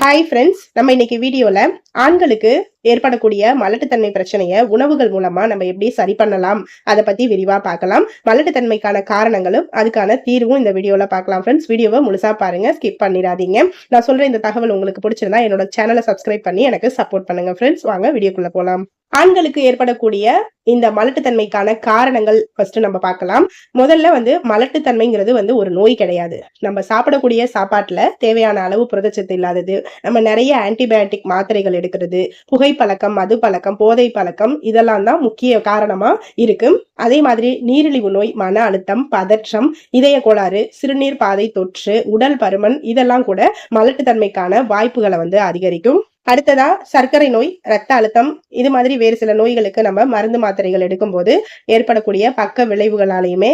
Hi friends, நம்ம இன்னைக்கு வீடியோல ஆண்களுக்கு ஏற்படக்கூடிய மலட்டுத்தன்மை பிரச்சனையை உணவுகள் மூலமா நம்ம எப்படி சரி பண்ணலாம் அதை பத்தி விரிவா பார்க்கலாம். மலட்டுத்தன்மைக்கான காரணங்களும் அதுக்கான தீர்வும் இந்த வீடியோல பார்க்கலாம். ஃப்ரெண்ட்ஸ், வீடியோவை முழுசா பாருங்க, ஸ்கிப் பண்ணிடாதீங்க. நான் சொல்ற இந்த தகவல் உங்களுக்கு பிடிச்சிருந்தா என்னோட சேனலை சப்ஸ்கிரைப் பண்ணி எனக்கு சப்போர்ட் பண்ணுங்க. ஃப்ரெண்ட்ஸ், வாங்க வீடியோக்குள்ள போலாம். ஆண்களுக்கு ஏற்படக்கூடிய இந்த மலட்டுத்தன்மைக்கான காரணங்கள் ஃபர்ஸ்ட் நம்ம பார்க்கலாம். முதல்ல மலட்டுத்தன்மைங்கிறது ஒரு நோய் கிடையாது. நம்ம சாப்பிடக்கூடிய சாப்பாட்டுல தேவையான அளவு புரதச்சத்து இல்லாதது, நம்ம நிறைய ஆன்டிபயோட்டிக் மாத்திரைகள் எடுக்கிறது, புகைப்பழக்கம், மது பழக்கம், போதை பழக்கம், இதெல்லாம் தான் முக்கிய காரணமா இருக்கு. அதே மாதிரி நீரிழிவு நோய், மன அழுத்தம், பதற்றம், இதய கோளாறு, சிறுநீர் பாதை தொற்று, உடல் பருமன், இதெல்லாம் கூட மலட்டுத்தன்மைக்கான வாய்ப்புகளை அதிகரிக்கும். அடுத்ததா சர்க்கரை நோய், ரத்த அழுத்தம், இது மாதிரி வேறு சில நோய்களுக்கு நம்ம மருந்து மாத்திரைகள் எடுக்கும் போது ஏற்படக்கூடிய பக்க விளைவுகளாலையுமே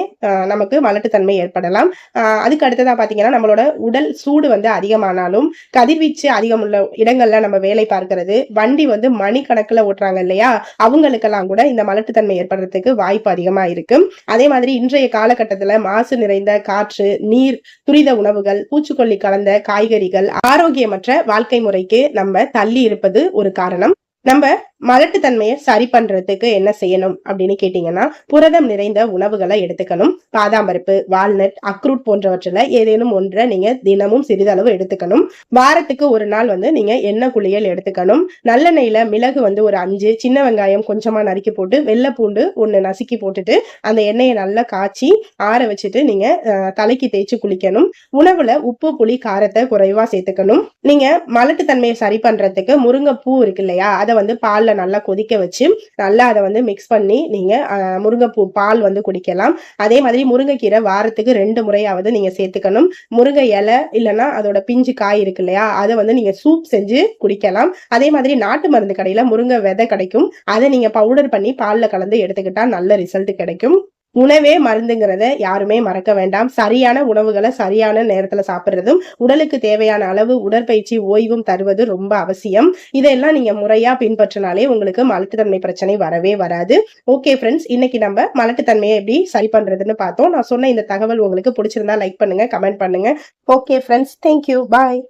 நமக்கு மலட்டுத்தன்மை ஏற்படலாம். அதுக்கு அடுத்ததா பாத்தீங்கன்னா நம்மளோட உடல் சூடு அதிகமானாலும், கதிர்வீச்சு அதிகம் உள்ள இடங்கள்ல நம்ம வேலை பார்க்கிறது, வண்டி மணிக்கணக்குல ஓட்டுறாங்க இல்லையா, அவங்களுக்கெல்லாம் கூட இந்த மலட்டுத்தன்மை ஏற்படுறதுக்கு வாய்ப்பு அதிகமா இருக்கு. அதே மாதிரி இன்றைய காலகட்டத்துல மாசு நிறைந்த காற்று, நீர், துரித உணவுகள், பூச்சிக்கொல்லி கலந்த காய்கறிகள், ஆரோக்கியமற்ற வாழ்க்கை முறைக்கு நம்ம தள்ளி இருப்பது ஒரு காரணம். நம்ம மலட்டுத்தன்மையை சரி பண்றதுக்கு என்ன செய்யணும் அப்படின்னு கேட்டீங்கன்னா, புரதம் நிறைந்த உணவுகளை எடுத்துக்கணும். பாதாம் பருப்பு, வால்நட், அக்ரூட் போன்றவற்றில் ஏதேனும் ஒன்றை நீங்க தினமும் சிறிதளவு எடுத்துக்கணும். வாரத்துக்கு ஒரு நாள் நீங்க எண்ணெய் குளியல் எடுத்துக்கணும். நல்லெண்ணெயில மிளகு ஒரு 5, சின்ன வெங்காயம் கொஞ்சமா நறுக்கி போட்டு, வெள்ளை பூண்டு 1 நசுக்கி போட்டுட்டு அந்த எண்ணெயை நல்லா காய்ச்சி ஆற வச்சுட்டு நீங்க தலைக்கு தேய்ச்சி குளிக்கணும். உணவுல உப்பு, புளி, காரத்தை குறைவா சேர்த்துக்கணும். நீங்க மலட்டுத்தன்மையை சரி பண்றதுக்கு முருங்கைப்பூ இருக்கு இல்லையா, அதை பால்ல நல்லா கொதிக்க வச்சு நல்லா அதை மிக்ஸ் பண்ணி நீங்க முருங்கைப்பூ பால் குடிக்கலாம். அதே மாதிரி முருங்கைக்கீரை வாரத்துக்கு 2 முறையாவது நீங்க சேர்த்துக்கணும். முருங்கை இலை இல்லைன்னா அதோட பிஞ்சு காய் இருக்கு இல்லையா, அதை நீங்க சூப் செஞ்சு குடிக்கலாம். அதே மாதிரி நாட்டு மருந்து கடையில முருங்கை விதை கிடைக்கும், அதை நீங்க பவுடர் பண்ணி பால்ல கலந்து எடுத்துக்கிட்டா நல்ல ரிசல்ட் கிடைக்கும். உணவே மருந்துங்கிறத யாருமே மறக்க வேண்டாம். சரியான உணவுகளை சரியான நேரத்துல சாப்பிடுறதும், உடலுக்கு தேவையான அளவு உடற்பயிற்சி, ஓய்வும் தருவது ரொம்ப அவசியம். இதெல்லாம் நீங்க முறையா பின்பற்றினாலே உங்களுக்கு மலட்டுத்தன்மை பிரச்சனை வரவே வராது. ஓகே ஃப்ரெண்ட்ஸ், இன்னைக்கு நம்ம மலட்டுத்தன்மையை எப்படி சரி பண்றதுன்னு பார்த்தோம். நான் சொன்ன இந்த தகவல் உங்களுக்கு பிடிச்சிருந்தா லைக் பண்ணுங்க, கமெண்ட் பண்ணுங்க. ஓகே ஃப்ரெண்ட்ஸ், தேங்க்யூ, பாய்.